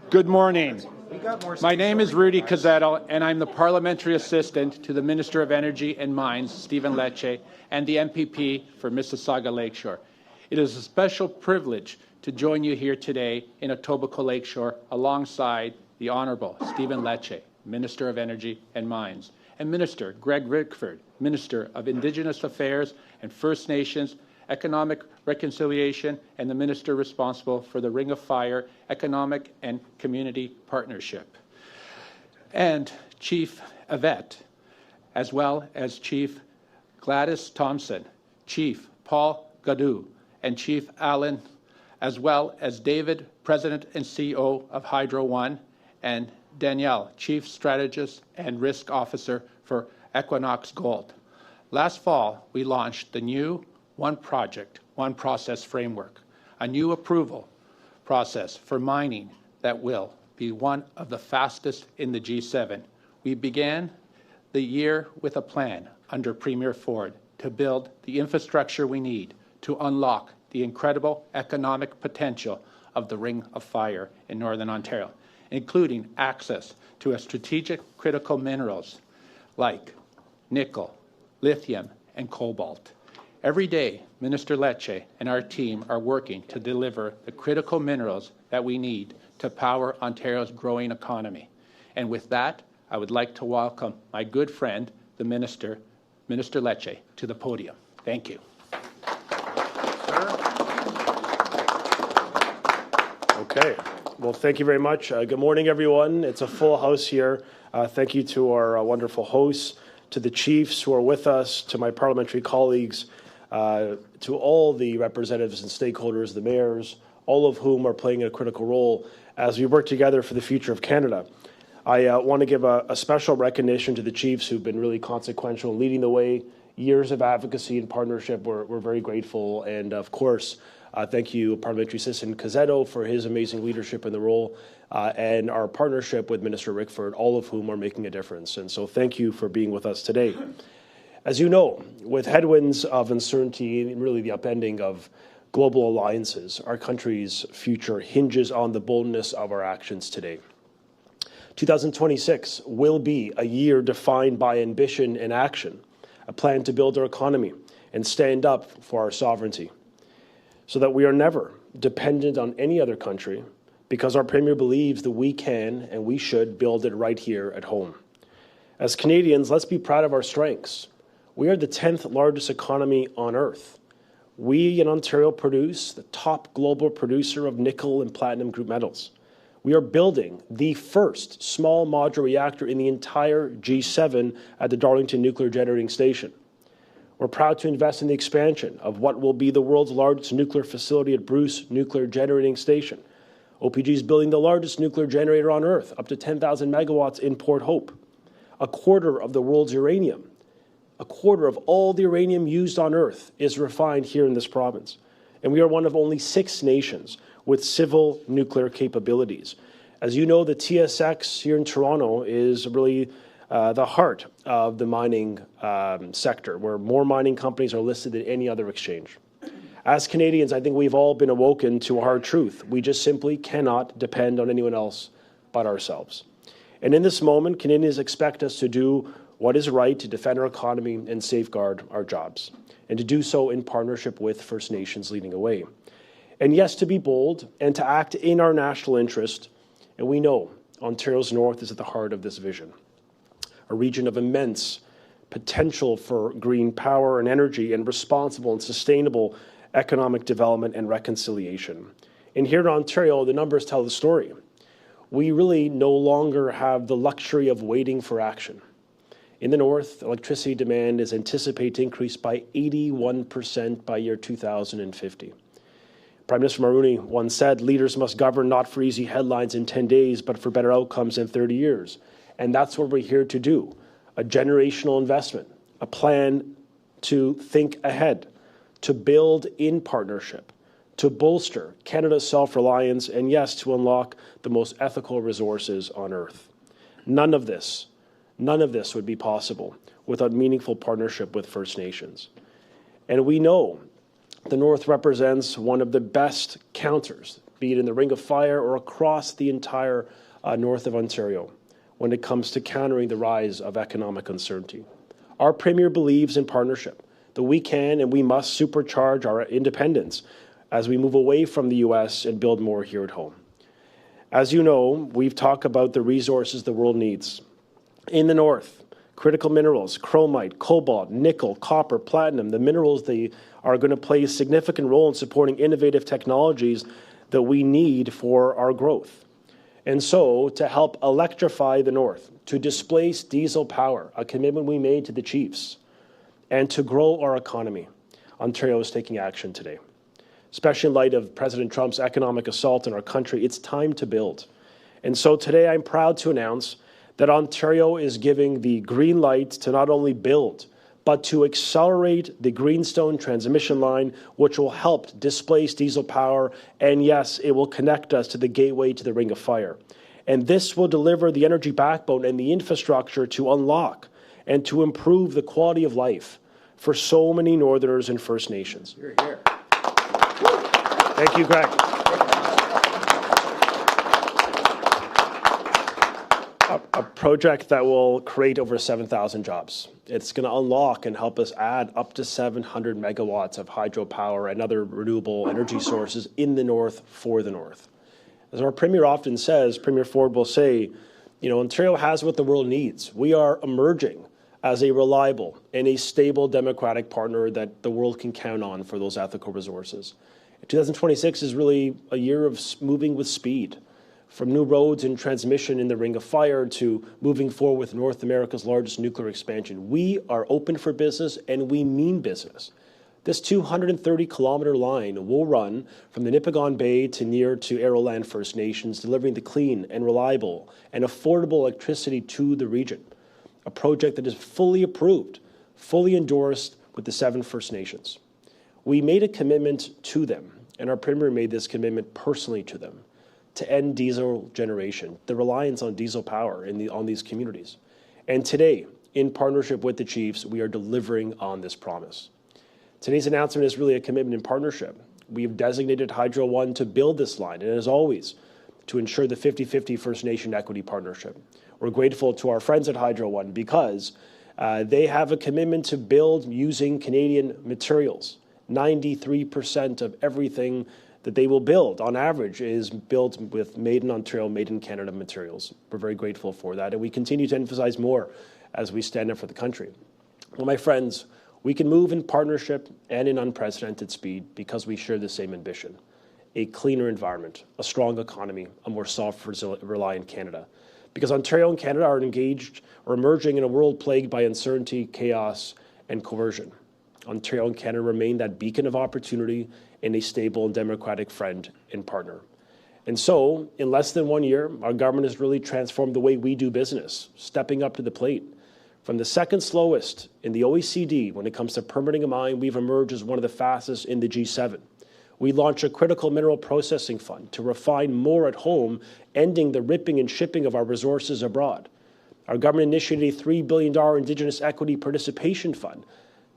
Good morning. My name is Rudy Cazzetto, and I'm the Parliamentary Assistant to the Minister of Energy and Mines, Stephen Lecce, and the MPP for Mississauga Lakeshore. It is a special privilege to join you here today in Etobicoke Lakeshore alongside the Honourable Stephen Lecce, Minister of Energy and Mines, and Minister Greg Rickford, Minister of Indigenous Affairs and First Nations, Economic Reconciliation, and the Minister responsible for the Ring of Fire Economic and Community Partnership, and Chief Avette, as well as Chief Gladys Thompson, Chief Paul Gladu, and Chief Allan, as well as David, President and CEO of Hydro One, and Danielle, Chief Strategist and Risk Officer for Equinox Gold. Last fall, we launched the new One Project, One Process framework, a new approval process for mining that will be one of the fastest in the G7. We began the year with a plan under Premier Ford to build the infrastructure we need to unlock the incredible economic potential of the Ring of Fire in Northern Ontario, including access to a strategic critical minerals like nickel, lithium, and cobalt. Every day, Minister Lecce and our team are working to deliver the critical minerals that we need to power Ontario's growing economy. And with that, I would like to welcome my good friend, the Minister Lecce, to the podium. Thank you. Okay. Well, thank you very much. Good morning, everyone. It's a full house here. Thank you to our wonderful hosts, to the chiefs who are with us, to my parliamentary colleagues, to all the representatives and stakeholders, the mayors, all of whom are playing a critical role as we work together for the future of Canada. I want to give a special recognition to the chiefs who've been really consequential in leading the way, years of advocacy and partnership. We're very grateful. And of course, thank you, Parliamentary Assistant Cazzetto, for his amazing leadership in the role, and our partnership with Minister Rickford, all of whom are making a difference. And so thank you for being with us today. As you know, with headwinds of uncertainty and really the upending of global alliances, our country's future hinges on the boldness of our actions today. 2026 will be a year defined by ambition and action, a plan to build our economy and stand up for our sovereignty, so that we are never dependent on any other country, because our Premier believes that we can and we should build it right here at home. As Canadians, let's be proud of our strengths. We are the 10th largest economy on earth. We in Ontario produce the top global producer of nickel and platinum group metals. We are building the first small modular reactor in the entire G7 at the Darlington Nuclear Generating Station. We're proud to invest in the expansion of what will be the world's largest nuclear facility at Bruce Nuclear Generating Station. OPG is building the largest nuclear generator on Earth, up to 10,000 megawatts in Port Hope. A quarter of the world's uranium, a quarter of all the uranium used on Earth is refined here in this province. And we are one of only 6 nations with civil nuclear capabilities. As you know, the TSX here in Toronto is really the heart of the mining sector, where more mining companies are listed than any other exchange. As Canadians, I think we've all been awoken to a hard truth. We just simply cannot depend on anyone else but ourselves. And in this moment, Canadians expect us to do what is right to defend our economy and safeguard our jobs, and to do so in partnership with First Nations leading the way. And yes, to be bold and to act in our national interest, and we know Ontario's north is at the heart of this vision, a region of immense potential for green power and energy and responsible and sustainable economic development and reconciliation. And here in Ontario, the numbers tell the story. We really no longer have the luxury of waiting for action. In the north, electricity demand is anticipated to increase by 81% by year 2050. Prime Minister Mulroney once said, leaders must govern not for easy headlines in 10 days, but for better outcomes in 30 years. And that's what we're here to do, a generational investment, a plan to think ahead, to build in partnership, to bolster Canada's self-reliance, and yes, to unlock the most ethical resources on Earth. None of this would be possible without meaningful partnership with First Nations. And we know the North represents one of the best counters, be it in the Ring of Fire or across the entire north of Ontario, when it comes to countering the rise of economic uncertainty. Our Premier believes in partnership, that we can and we must supercharge our independence as we move away from the U.S. and build more here at home. As you know, we've talked about the resources the world needs. In the north, critical minerals, chromite, cobalt, nickel, copper, platinum, the minerals they are going to play a significant role in supporting innovative technologies that we need for our growth. And so, to help electrify the north, to displace diesel power, a commitment we made to the chiefs, and to grow our economy, Ontario is taking action today. Especially in light of President Trump's economic assault on our country, it's time to build. And so today I'm proud to announce that Ontario is giving the green light to not only build, but to accelerate the Greenstone transmission line, which will help displace diesel power. And yes, it will connect us to the gateway to the Ring of Fire. And this will deliver the energy backbone and the infrastructure to unlock and to improve the quality of life for so many Northerners and First Nations. You're here. Thank you, Greg. A project that will create over 7,000 jobs. It's going to unlock and help us add up to 700 megawatts of hydropower and other renewable energy sources in the north for the north. As our Premier often says, Premier Ford will say, you know, Ontario has what the world needs. We are emerging as a reliable and a stable democratic partner that the world can count on for those ethical resources. 2026 is really a year of moving with speed, from new roads and transmission in the Ring of Fire to moving forward with North America's largest nuclear expansion. We are open for business, and we mean business. This 230-kilometer line will run from the Nipigon Bay to near to Arrowland First Nations, delivering the clean and reliable and affordable electricity to the region, a project that is fully approved, fully endorsed with the 7 First Nations. We made a commitment to them, and our Premier made this commitment personally to them, to end diesel generation, the reliance on diesel power on these communities. And today, in partnership with the chiefs, we are delivering on this promise. Today's announcement is really a commitment in partnership. We have designated Hydro One to build this line, and as always, to ensure the 50-50 First Nation equity partnership. We're grateful to our friends at Hydro One because they have a commitment to build using Canadian materials. 93% of everything that they will build, on average, is built with made in Ontario, made in Canada materials. We're very grateful for that, and we continue to emphasize more as we stand up for the country. Well, my friends, we can move in partnership and in unprecedented speed because we share the same ambition: a cleaner environment, a strong economy, a more self-reliant Canada. Because Ontario and Canada are engaged or emerging in a world plagued by uncertainty, chaos, and coercion. Ontario and Canada remain that beacon of opportunity and a stable and democratic friend and partner. And so, in less than 1 year, our government has really transformed the way we do business, stepping up to the plate. From the second slowest in the OECD when it comes to permitting a mine, we've emerged as one of the fastest in the G7. We launched a critical mineral processing fund to refine more at home, ending the ripping and shipping of our resources abroad. Our government initiated a $3 billion Indigenous equity participation fund,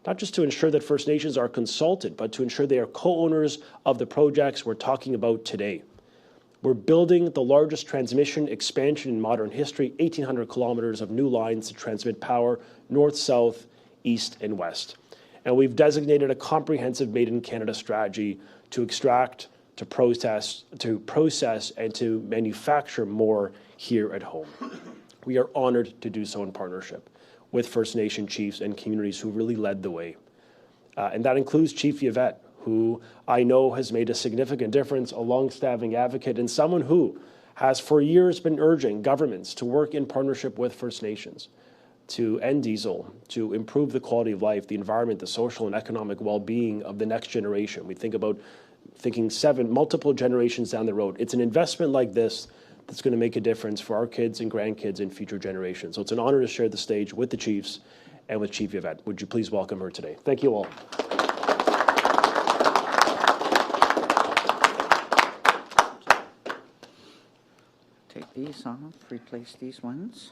not just to ensure that First Nations are consulted, but to ensure they are co-owners of the projects we're talking about today. We're building the largest transmission expansion in modern history, 1,800 kilometers of new lines to transmit power north, south, east, and west. And we've designated a comprehensive Made in Canada strategy to extract, to process, and to manufacture more here at home. We are honored to do so in partnership with First Nation chiefs and communities who really led the way. And that includes Chief Yvette, who I know has made a significant difference, a long-standing advocate, and someone who has for years been urging governments to work in partnership with First Nations to end diesel, to improve the quality of life, the environment, the social and economic well-being of the next generation. We think about thinking multiple generations down the road. It's an investment like this that's going to make a difference for our kids and grandkids and future generations. So it's an honor to share the stage with the chiefs and with Chief Yvette. Would you please welcome her today? Thank you all. Take these off, replace these ones.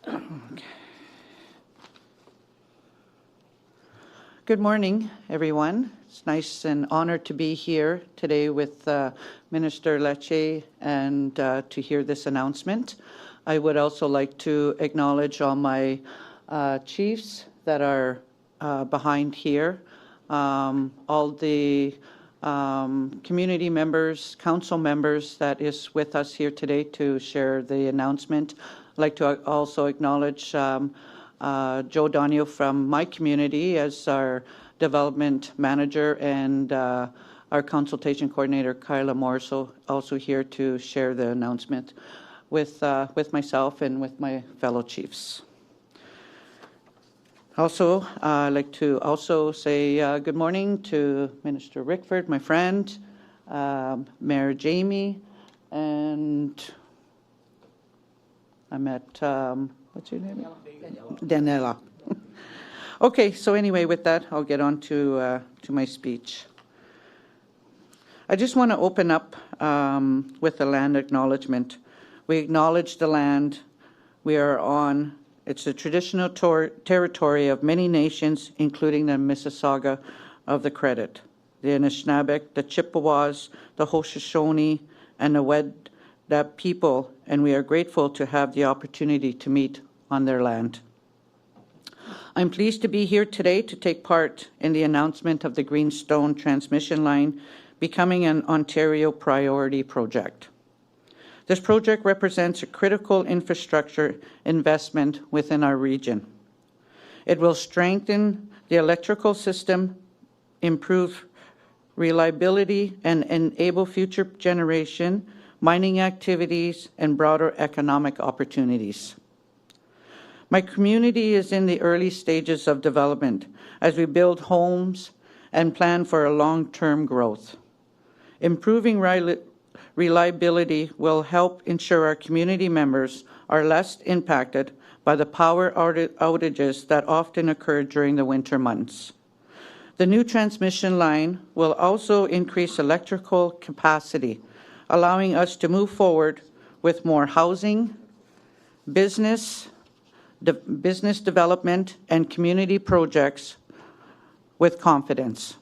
Okay. Good morning, everyone. It's nice and honored to be here today with Minister Lecce and to hear this announcement. I would also like to acknowledge all my chiefs that are behind here, all the community members, council members that is with us here today to share the announcement. I'd like to also acknowledge Joe Donio from my community as our development manager, and our consultation coordinator, Kyla Moore, also here to share the announcement with myself and with my fellow chiefs. Also, I'd like to also say good morning to Minister Rickford, my friend, Mayor Jamie, and I'm at, what's your name? Daniela. Okay, so anyway, with that, I'll get on to my speech. I just want to open up with a land acknowledgement. We acknowledge the land we are on. It's the traditional territory of many nations, including the Mississauga of the Credit, the Anishnaabek, the Chippewas, the Haudenosaunee, and the Wendat people, and we are grateful to have the opportunity to meet on their land. I'm pleased to be here today to take part in the announcement of the Greenstone transmission line becoming an Ontario priority project. This project represents a critical infrastructure investment within our region. It will strengthen the electrical system, improve reliability, and enable future generation, mining activities, and broader economic opportunities. My community is in the early stages of development as we build homes and plan for a long-term growth. Improving reliability will help ensure our community members are less impacted by the power outages that often occur during the winter months. The new transmission line will also increase electrical capacity, allowing us to move forward with more housing, business development, and community projects with confidence.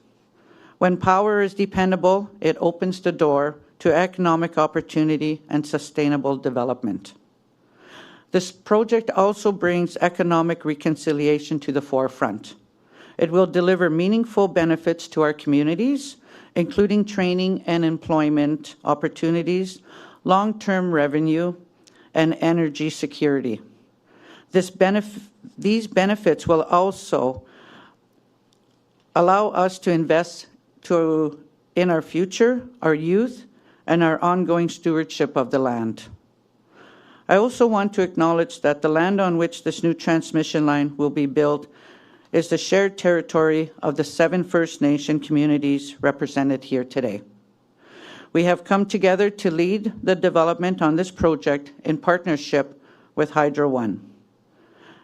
When power is dependable, it opens the door to economic opportunity and sustainable development. This project also brings economic reconciliation to the forefront. It will deliver meaningful benefits to our communities, including training and employment opportunities, long-term revenue, and energy security. These benefits will also allow us to invest in our future, our youth, and our ongoing stewardship of the land. I also want to acknowledge that the land on which this new transmission line will be built is the shared territory of the 7 First Nation communities represented here today. We have come together to lead the development on this project in partnership with Hydro One.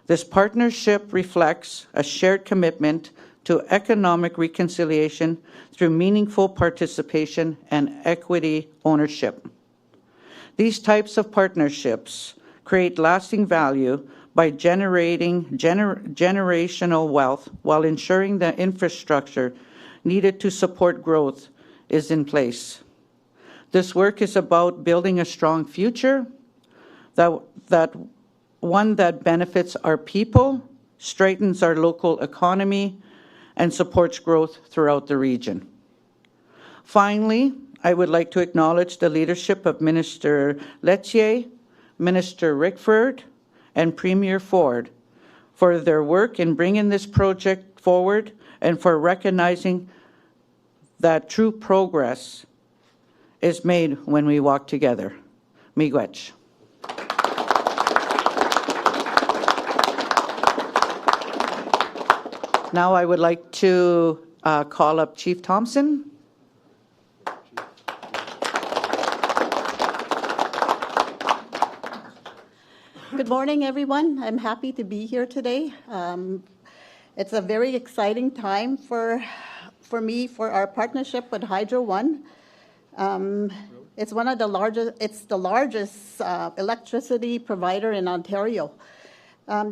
This partnership reflects a shared commitment to economic reconciliation through meaningful participation and equity ownership. These types of partnerships create lasting value by generating generational wealth while ensuring the infrastructure needed to support growth is in place. This work is about building a strong future, one that benefits our people, strengthens our local economy, and supports growth throughout the region. Finally, I would like to acknowledge the leadership of Minister Lecce, Minister Rickford, and Premier Ford for their work in bringing this project forward and for recognizing that true progress is made when we walk together. Miigwech. Now I would like to call up Chief Thompson. Good morning, everyone. I'm happy to be here today. It's a very exciting time for me, for our partnership with Hydro One. It's the largest electricity provider in Ontario.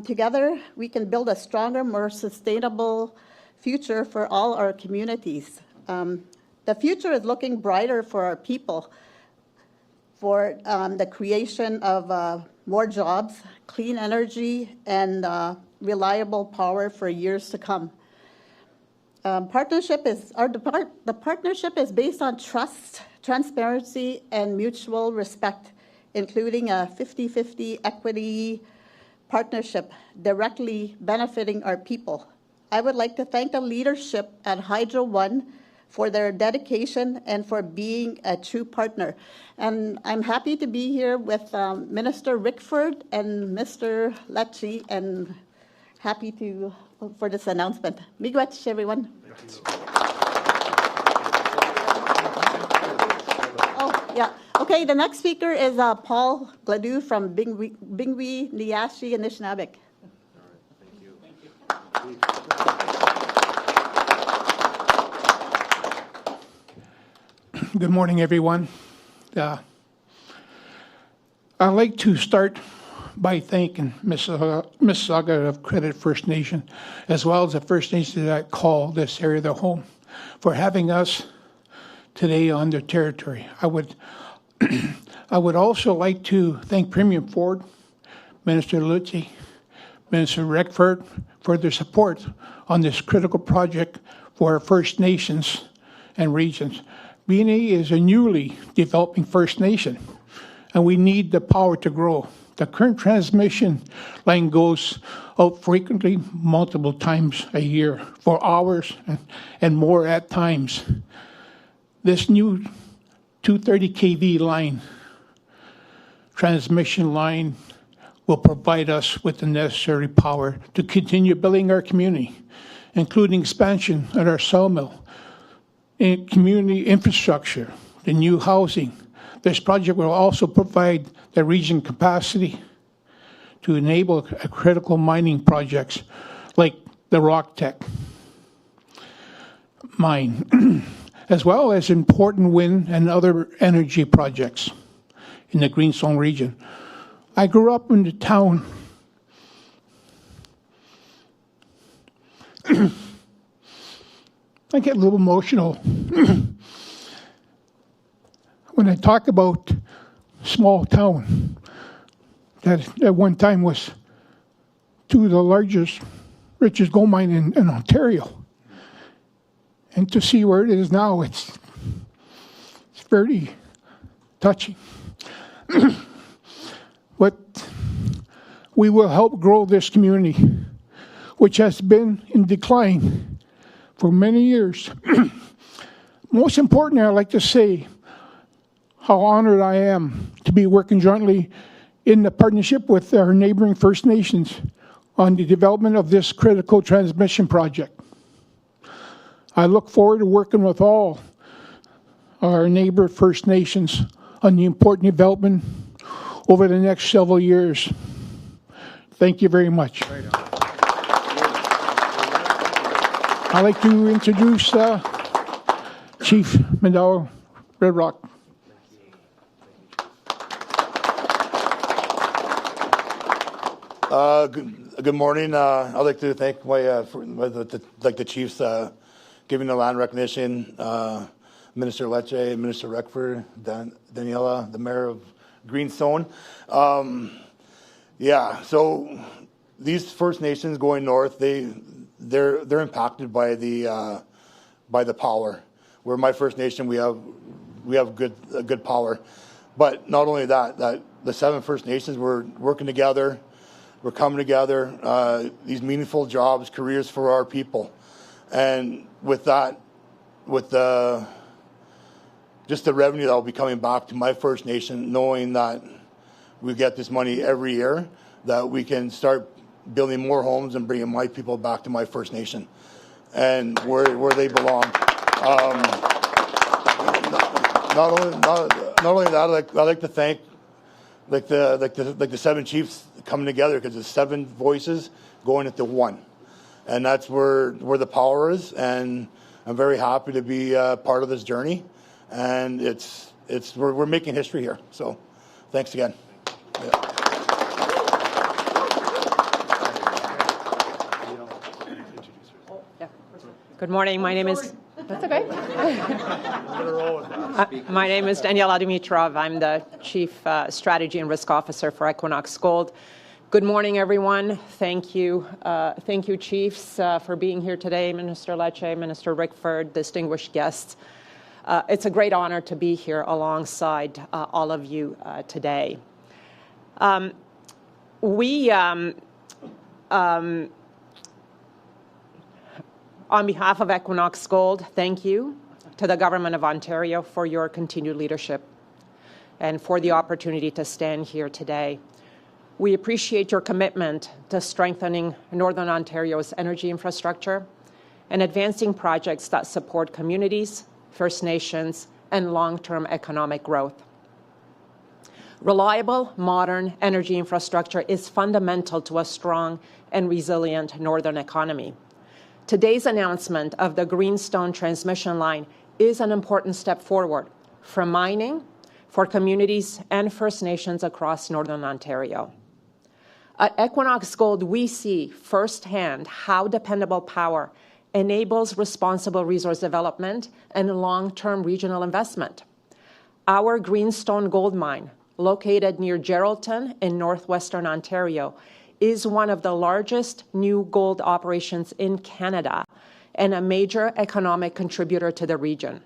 Together, we can build a stronger, more sustainable future for all our communities. The future is looking brighter for our people, for the creation of more jobs, clean energy, and reliable power for years to come. The partnership is based on trust, transparency, and mutual respect, including a 50-50 equity partnership directly benefiting our people. I would like to thank the leadership at Hydro One for their dedication and for being a true partner. And I'm happy to be here with Minister Rickford and Mr. Lecce, and happy for this announcement. Miigwech, everyone. Oh, yeah. Okay, the next speaker is Paul Gladu from Bingwi, Neyaashi, Anishinaabek. Good morning, everyone. I'd like to start by thanking Ms. Zaga of Credit First Nation, as well as the First Nations that call this area their home, for having us today on their territory. I would also like to thank Premier Ford, Minister Lecce, Minister Rickford for their support on this critical project for our First Nations and regions. Biinjitiwaabik is a newly developing First Nation, and we need the power to grow. The current transmission line goes out frequently, multiple times a year, for hours and more at times. This new 230 kV line, transmission line, will provide us with the necessary power to continue building our community, including expansion at our sawmill, in community infrastructure, the new housing. This project will also provide the region capacity to enable critical mining projects like the Rock Tech mine, as well as important wind and other energy projects in the Greenstone region. I grew up in the town I get a little emotional when I talk about small town that at one time was two of the largest, richest gold mine in Ontario. And to see where it is now, it's very touching. But we will help grow this community, which has been in decline for many years. Most importantly, I'd like to say how honored I am to be working jointly in the partnership with our neighboring First Nations on the development of this critical transmission project. I look forward to working with all our neighbor First Nations on the important development over the next several years. Thank you very much. I'd like to introduce Chief Mandaw, Red Rock. Good morning. I'd like to thank the chiefs giving the land recognition, Minister Lecce, Minister Rickford, Daniela, the mayor of Greenstone. So these First Nations going north, they're impacted by the power. Where my First Nation, we have good power, but not only that the 7 First Nations, we're working together, we're coming together. These meaningful jobs, careers for our people, and with that, with just the revenue that will be coming back to my First Nation, knowing that we get this money every year, that we can start building more homes and bringing my people back to my First Nation and where they belong. Not only that, I'd like to thank the 7 chiefs coming together, because it's 7 voices going into one, and that's where the power is. And I'm very happy to be part of this journey, and we're making history here. So, thanks again. Yeah. Good morning. My name is... That's okay. My name is Daniela Dimitrov. I'm the Chief Strategy and Risk Officer for Equinox Gold. Good morning, everyone. Thank you, Chiefs, for being here today. Minister Lecce, Minister Rickford, distinguished guests. It's a great honor to be here alongside all of you today. On behalf of Equinox Gold, thank you to the Government of Ontario for your continued leadership and for the opportunity to stand here today. We appreciate your commitment to strengthening Northern Ontario's energy infrastructure and advancing projects that support communities, First Nations, and long-term economic growth. Reliable, modern energy infrastructure is fundamental to a strong and resilient Northern economy. Today's announcement of the Greenstone transmission line is an important step forward for mining, for communities and First Nations across Northern Ontario. At Equinox Gold, we see firsthand how dependable power enables responsible resource development and long-term regional investment. Our Greenstone gold mine, located near Geraldton in northwestern Ontario, is one of the largest new gold operations in Canada and a major economic contributor to the region.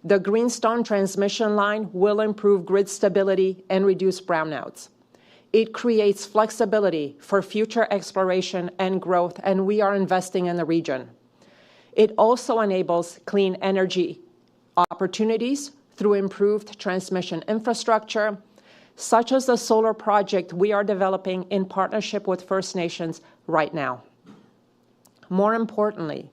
The Greenstone transmission line will improve grid stability and reduce brownouts. It creates flexibility for future exploration and growth, and we are investing in the region. It also enables clean energy opportunities through improved transmission infrastructure, such as the solar project we are developing in partnership with First Nations right now. More importantly,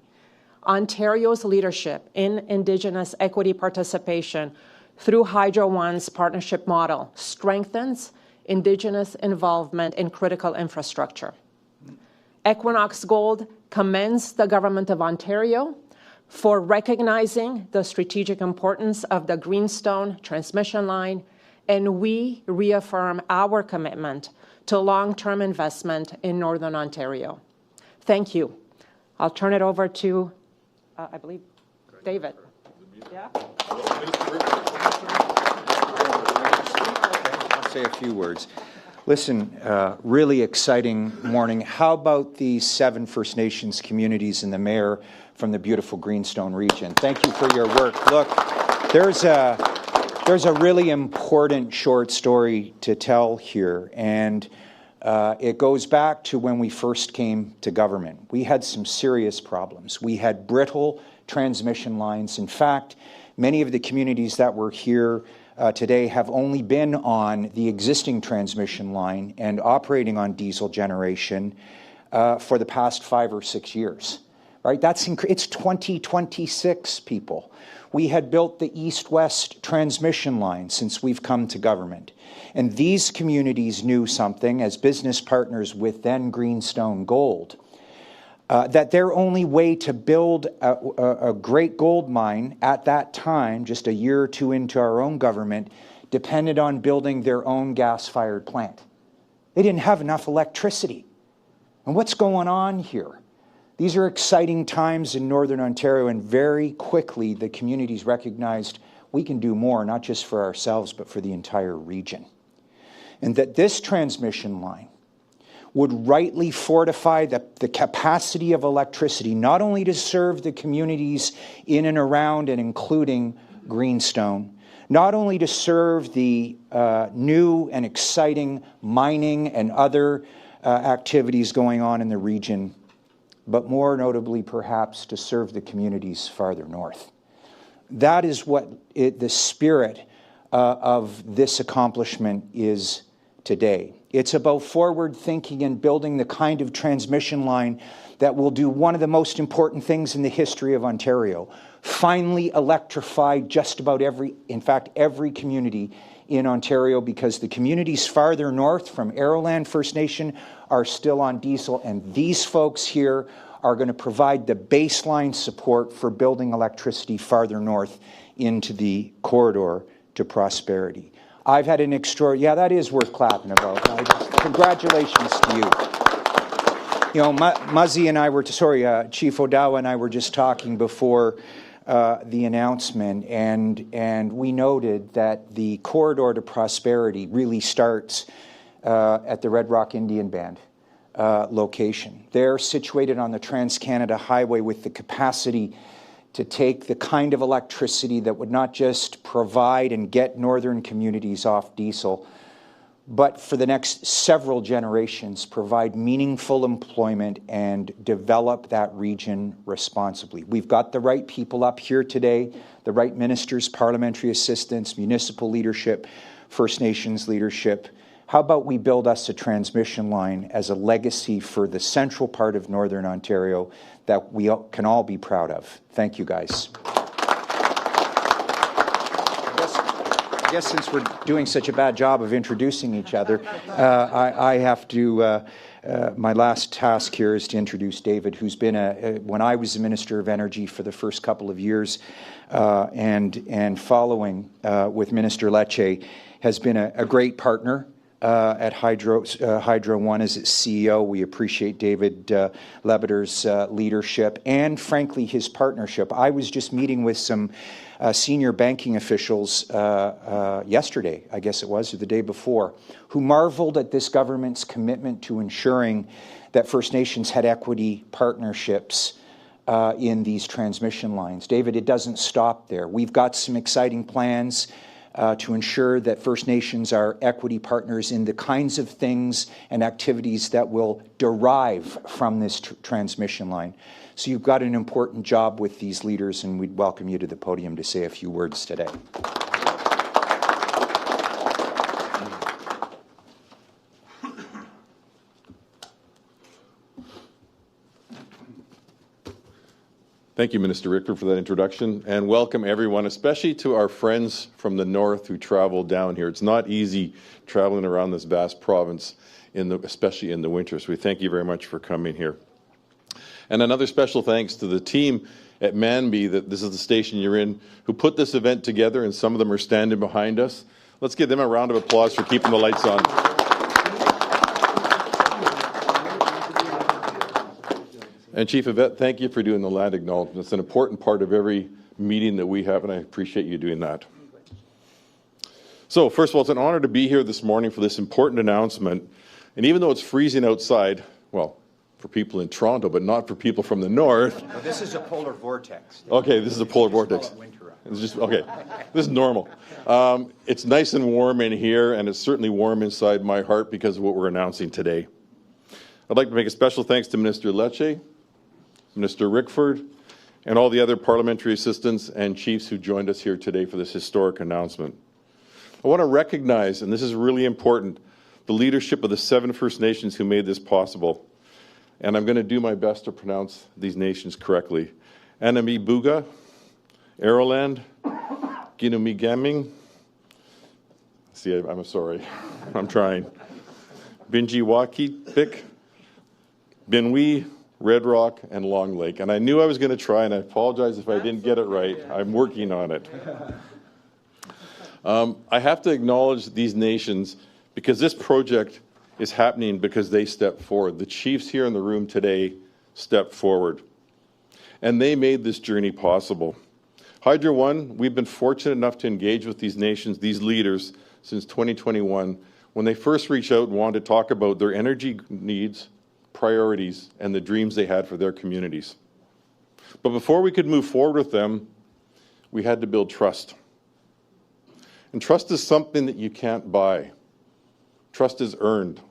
Ontario's leadership in Indigenous equity participation through Hydro One's partnership model strengthens Indigenous involvement in critical infrastructure. Equinox Gold commends the Government of Ontario for recognizing the strategic importance of the Greenstone transmission line, and we reaffirm our commitment to long-term investment in Northern Ontario. Thank you. I'll turn it over to, I believe, David. Yeah? I'll say a few words. Listen, really exciting morning. How about the 7 First Nations communities and the mayor from the beautiful Greenstone region? Thank you for your work. Look, there's a really important short story to tell here, and it goes back to when we first came to government. We had some serious problems. We had brittle transmission lines. In fact, many of the communities that were here today have only been on the existing transmission line and operating on diesel generation for the past 5 or 6 years. Right? It's 2026, people. We had built the east-west transmission line since we've come to government. And these communities knew something as business partners with then Greenstone Gold, that their only way to build a great gold mine at that time, just a year or two into our own government, depended on building their own gas-fired plant. They didn't have enough electricity. And what's going on here? These are exciting times in Northern Ontario, and very quickly the communities recognized we can do more, not just for ourselves, but for the entire region. And that this transmission line would rightly fortify the capacity of electricity, not only to serve the communities in and around and including Greenstone, not only to serve the new and exciting mining and other activities going on in the region, but more notably perhaps to serve the communities farther north. That is what the spirit of this accomplishment is today. It's about forward thinking and building the kind of transmission line that will do one of the most important things in the history of Ontario. Finally electrify just about every community in Ontario, because the communities farther north from Arrowland First Nation are still on diesel, and these folks here are going to provide the baseline support for building electricity farther north into the corridor to prosperity. I've had an extraordinary, that is worth clapping about. Congratulations to you. You know, Muzzy and I were, Chief Odawa and I were just talking before the announcement, and we noted that the corridor to prosperity really starts at the Red Rock Indian Band location. They're situated on the Trans-Canada Highway with the capacity to take the kind of electricity that would not just provide and get northern communities off diesel, but for the next several generations provide meaningful employment and develop that region responsibly. We've got the right people up here today, the right ministers, parliamentary assistants, municipal leadership, First Nations leadership. How about we build us a transmission line as a legacy for the central part of Northern Ontario that we can all be proud of? Thank you, guys. I guess since we're doing such a bad job of introducing each other, I have to, my last task here is to introduce David, who's been, when I was the Minister of Energy for the first couple of years, and following with Minister Lecce, has been a great partner at Hydro One as its CEO. We appreciate David Lebeder's leadership and, frankly, his partnership. I was just meeting with some senior banking officials yesterday, I guess it was, or the day before, who marveled at this government's commitment to ensuring that First Nations had equity partnerships in these transmission lines. David, it doesn't stop there. We've got some exciting plans to ensure that First Nations are equity partners in the kinds of things and activities that will derive from this transmission line. So you've got an important job with these leaders, and we'd welcome you to the podium to say a few words today. Thank you, Minister Rickford, for that introduction, and welcome everyone, especially to our friends from the north who travel down here. It's not easy traveling around this vast province, especially in the winter, so we thank you very much for coming here. And another special thanks to the team at Mandaw, that this is the station you're in, who put this event together, and some of them are standing behind us. Let's give them a round of applause for keeping the lights on. And Chief Yvette, thank you for doing the land acknowledgement. It's an important part of every meeting that we have, and I appreciate you doing that. So, first of all, it's an honor to be here this morning for this important announcement. And even though it's freezing outside, well, for people in Toronto, but not for people from the north. Well, this is a polar vortex. Okay, this is a polar vortex. It's just, okay, this is normal. It's nice and warm in here, and it's certainly warm inside my heart because of what we're announcing today. I'd like to make a special thanks to Minister Lecce, Minister Rickford, and all the other parliamentary assistants and chiefs who joined us here today for this historic announcement. I want to recognize, and this is really important, the leadership of the 7 First Nations who made this possible. And I'm going to do my best to pronounce these nations correctly. Animbiigoo, Aroland, Ginumigaming. See, I'm sorry. I'm trying. Biinjitiwaabik, Bingwi, Red Rock, and Long Lake. And I knew I was going to try, and I apologize if I didn't get it right. I'm working on it. I have to acknowledge these nations because this project is happening because they stepped forward. The chiefs here in the room today stepped forward, and they made this journey possible. Hydro One, we've been fortunate enough to engage with these nations, these leaders, since 2021, when they first reached out and wanted to talk about their energy needs, priorities, and the dreams they had for their communities. But before we could move forward with them, we had to build trust. And trust is something that you can't buy. Trust is earned.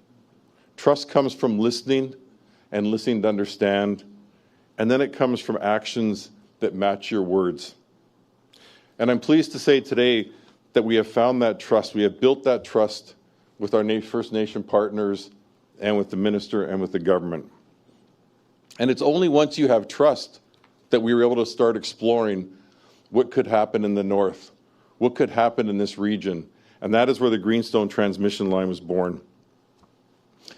Trust comes from listening and listening to understand, and then it comes from actions that match your words. And I'm pleased to say today that we have found that trust. We have built that trust with our First Nation partners and with the minister and with the government. And it's only once you have trust that we were able to start exploring what could happen in the north, what could happen in this region. And that is where the Greenstone transmission line was born.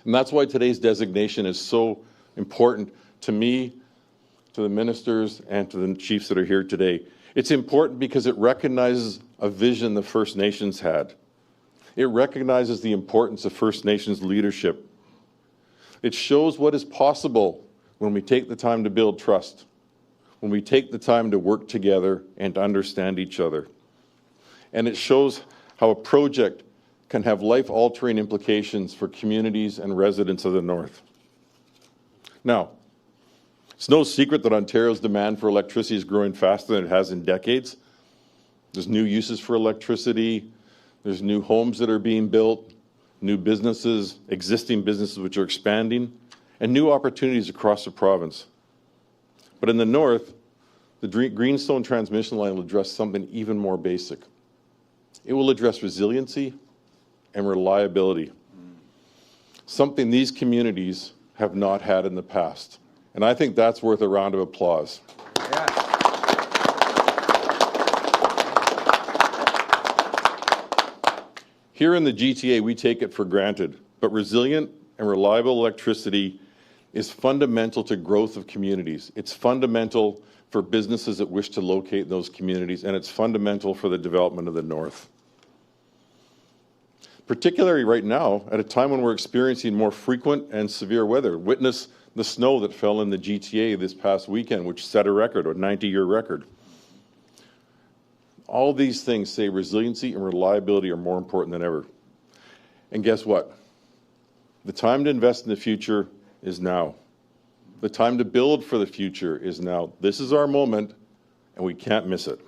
And that's why today's designation is so important to me, to the ministers, and to the chiefs that are here today. It's important because it recognizes a vision the First Nations had. It recognizes the importance of First Nations leadership. It shows what is possible when we take the time to build trust, when we take the time to work together and to understand each other. And it shows how a project can have life-altering implications for communities and residents of the North. Now, it's no secret that Ontario's demand for electricity is growing faster than it has in decades. There's new uses for electricity, there's new homes that are being built, new businesses, existing businesses which are expanding, and new opportunities across the province. But in the North, the Greenstone transmission line will address something even more basic. It will address resiliency and reliability, something these communities have not had in the past. And I think that's worth a round of applause. Yeah. Here in the GTA, we take it for granted, but resilient and reliable electricity is fundamental to growth of communities. It's fundamental for businesses that wish to locate in those communities, and it's fundamental for the development of the North. Particularly right now, at a time when we're experiencing more frequent and severe weather. Witness the snow that fell in the GTA this past weekend, which set a record, a 90-year record. All these things say resiliency and reliability are more important than ever. And guess what? The time to invest in the future is now. The time to build for the future is now. This is our moment, and we can't miss it.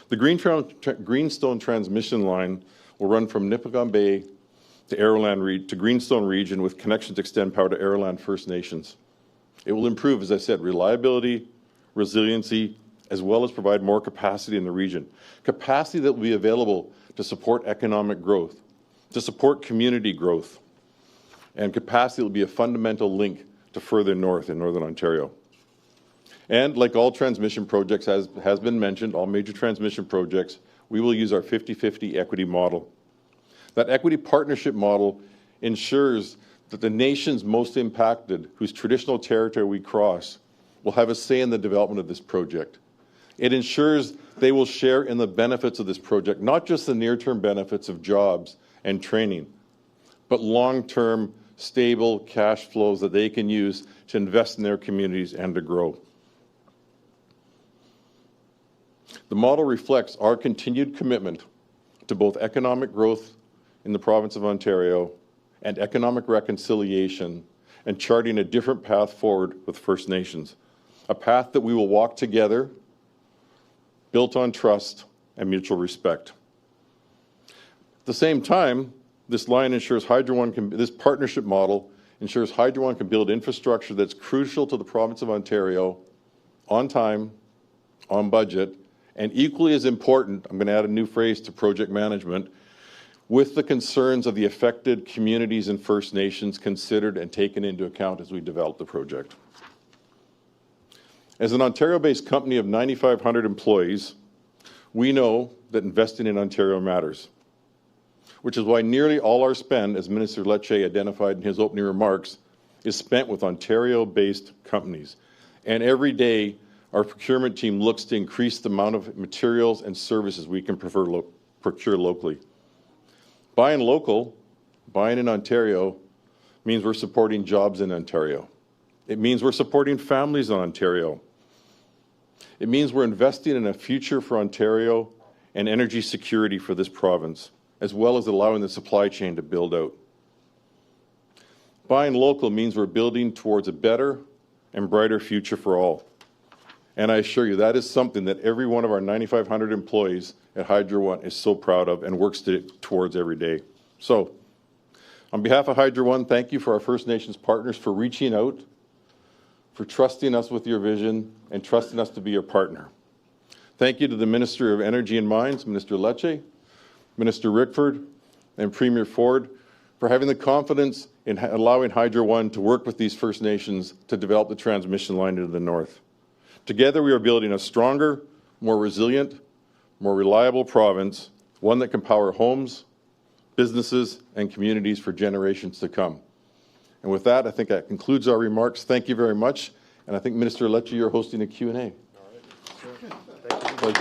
The Greenstone transmission line will run from Nipigon Bay to Greenstone region with connections to extend power to Aroland First Nations. It will improve, as I said, reliability, resiliency, as well as provide more capacity in the region. Capacity that will be available to support economic growth, to support community growth, and capacity will be a fundamental link to further north in Northern Ontario. And like all transmission projects, as has been mentioned, all major transmission projects, we will use our 50-50 equity model. That equity partnership model ensures that the nations most impacted, whose traditional territory we cross, will have a say in the development of this project. It ensures they will share in the benefits of this project, not just the near-term benefits of jobs and training, but long-term, stable cash flows that they can use to invest in their communities and to grow. The model reflects our continued commitment to both economic growth in the province of Ontario and economic reconciliation, and charting a different path forward with First Nations, a path that we will walk together, built on trust and mutual respect. At the same time, this line ensures this partnership model ensures Hydro One can build infrastructure that's crucial to the province of Ontario on time, on budget, and equally as important, I'm going to add a new phrase to project management, with the concerns of the affected communities and First Nations considered and taken into account as we develop the project. As an Ontario-based company of 9,500 employees, we know that investing in Ontario matters, which is why nearly all our spend, as Minister Lecce identified in his opening remarks, is spent with Ontario-based companies. And every day, our procurement team looks to increase the amount of materials and services we can procure locally. Buying local, buying in Ontario, means we're supporting jobs in Ontario. It means we're supporting families in Ontario. It means we're investing in a future for Ontario and energy security for this province, as well as allowing the supply chain to build out. Buying local means we're building towards a better and brighter future for all. And I assure you, that is something that every one of our 9,500 employees at Hydro One is so proud of and works towards every day. So, on behalf of Hydro One, thank you for our First Nations partners for reaching out, for trusting us with your vision, and trusting us to be your partner. Thank you to the Minister of Energy and Mines, Minister Lecce, Minister Rickford, and Premier Ford for having the confidence in allowing Hydro One to work with these First Nations to develop the transmission line into the north. Together, we are building a stronger, more resilient, more reliable province, one that can power homes, businesses, and communities for generations to come. And with that, I think that concludes our remarks. Thank you very much. And I think, Minister Lecce, you're hosting a Q&A. All right. Thank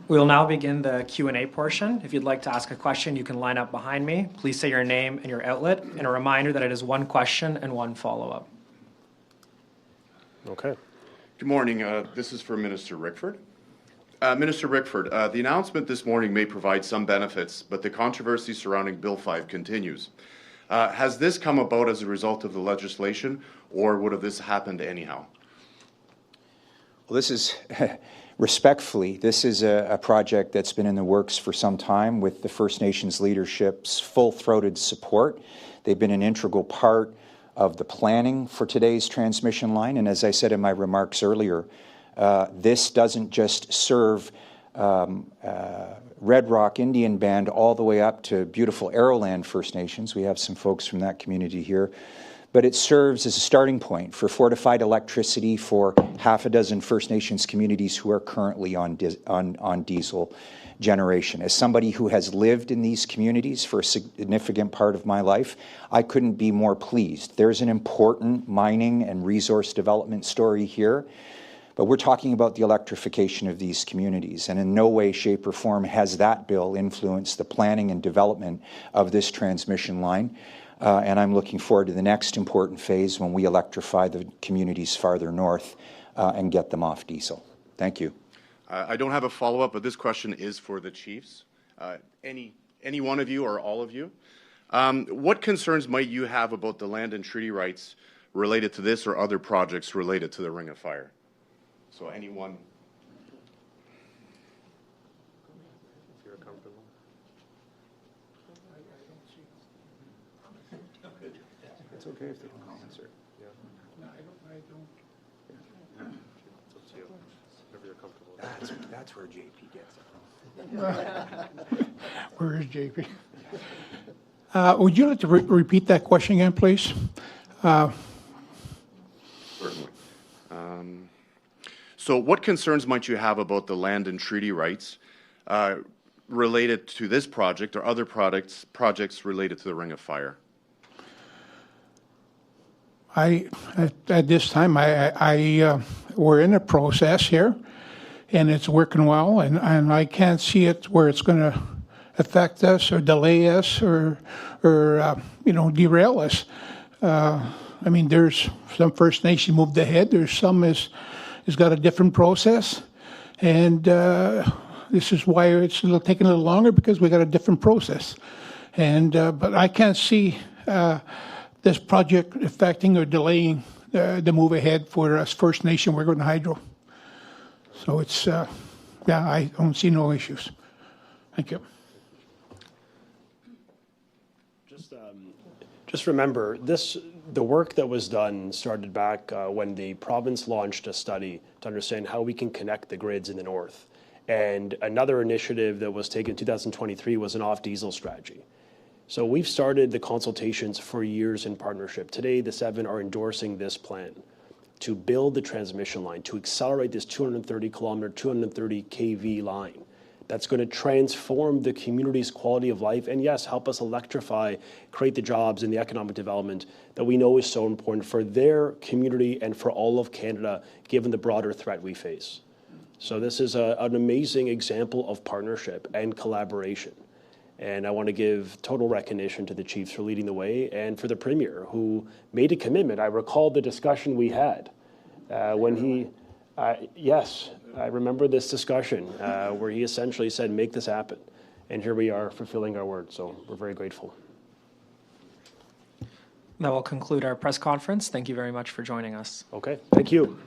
you. We will now begin the Q&A portion. If you'd like to ask a question, you can line up behind me. Please say your name and your outlet, and a reminder that it is one question and one follow-up. Okay. Good morning. This is for Minister Rickford. Minister Rickford, the announcement this morning may provide some benefits, but the controversy surrounding Bill 5 continues. Has this come about as a result of the legislation, or would have this happened anyhow? Well, this is, respectfully, this is a project that's been in the works for some time with the First Nations leadership's full-throated support. They've been an integral part of the planning for today's transmission line, and as I said in my remarks earlier, this doesn't just serve Red Rock Indian Band all the way up to beautiful Arrowland First Nations. We have some folks from that community here. But it serves as a starting point for fortified electricity for half a dozen First Nations communities who are currently on diesel generation. As somebody who has lived in these communities for a significant part of my life, I couldn't be more pleased. There's an important mining and resource development story here, but we're talking about the electrification of these communities, and in no way, shape, or form has that bill influenced the planning and development of this transmission line. And I'm looking forward to the next important phase when we electrify the communities farther north and get them off diesel. Thank you. I don't have a follow-up, but this question is for the chiefs. Any one of you or all of you. What concerns might you have about the land and treaty rights related to this or other projects related to the Ring of Fire? So anyone. If you're comfortable. It's okay if they don't answer. Yeah. No, I don't. Yeah. It's up to you. Whatever you're comfortable with. That's where JP gets it. Where is JP? Would you like to repeat that question again, please? Certainly. So what concerns might you have about the land and treaty rights related to this project or other projects related to the Ring of Fire? At this time, we're in a process here, and it's working well, and I can't see it where it's going to affect us or delay us or derail us. I mean, there's some First Nation moved ahead. There's some has got a different process, and this is why it's taking a little longer, because we got a different process. And but I can't see this project affecting or delaying the move ahead for us First Nation We're going to hydro. So it's I don't see no issues. Thank you. Just remember, the work that was done started back when the province launched a study to understand how we can connect the grids in the north. And another initiative that was taken in 2023 was an off-diesel strategy. So we've started the consultations for years in partnership. Today, the 7 are endorsing this plan to build the transmission line, to accelerate this 230-kilometer, 230 kV line. That's going to transform the community's quality of life and, yes, help us electrify, create the jobs and the economic development that we know is so important for their community and for all of Canada, given the broader threat we face. So this is an amazing example of partnership and collaboration. And I want to give total recognition to the chiefs for leading the way and for the Premier, who made a commitment. I recall the discussion we had when he, yes, I remember this discussion where he essentially said, make this happen. And here we are fulfilling our word. So we're very grateful. That will conclude our press conference. Thank you very much for joining us. Okay, thank you.